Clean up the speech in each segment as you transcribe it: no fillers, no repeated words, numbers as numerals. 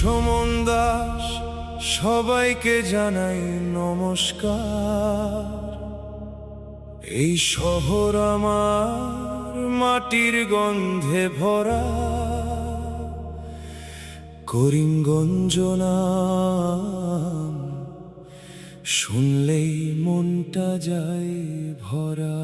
সুমন দাস সবাইকে জানাই নমস্কার। এই শহর আমার মাটির গন্ধে ভরা, করিমগঞ্জ নাম শুনলেই মনটা যায় ভরা।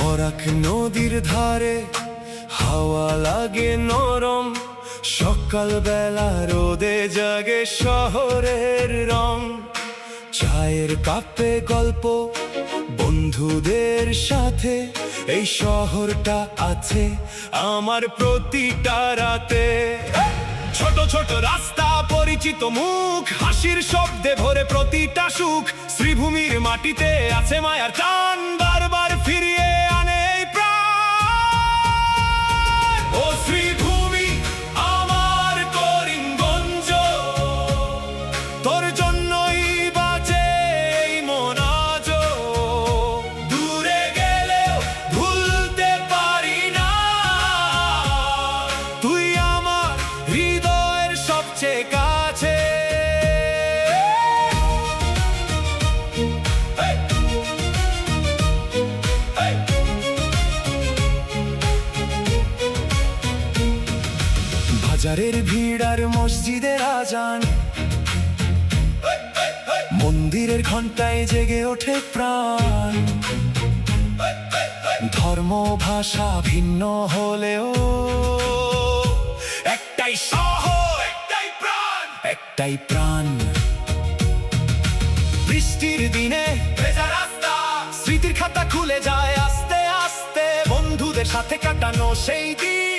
বরাক নদীর ধারে হাওয়া লাগে নরম, সকালবেলা রোদে জাগে শহরের রং। চায়ের কাপে গল্প বন্ধুদের সাথে, এই শহরটা আছে আমার প্রতিটা রাতে। ছোট ছোট রাস্তা, পরিচিত মুখ, হাসির শব্দে ভরে প্রতিটা সুখ। শ্রীভূমির মাটিতে আছে মায়ার টান, বারবার ফিরিয়ে আনে এই প্রাণ। ও শ্রীভূমি আমার করিমগঞ্জ, তোর জন্যই বাজে এই মন আজ। দূরে গেলেও ভুলতে পারি না, তুই আমার হৃদয়ের সবচেয়ে কাছে। বাজারের ভিড় আর মসজিদের আজান, মন্দিরের ঘন্টায় জেগে ওঠে প্রাণ। ধর্ম ভাষা ভিন্ন হলেও একটাই শহর, একটাই প্রাণ, একটাই প্রাণ। বৃষ্টির দিনে ভেজা রাস্তা, স্মৃতির খাতা খুলে যায় আস্তে আস্তে, বন্ধুদের সাথে কাটানো সেই দিন।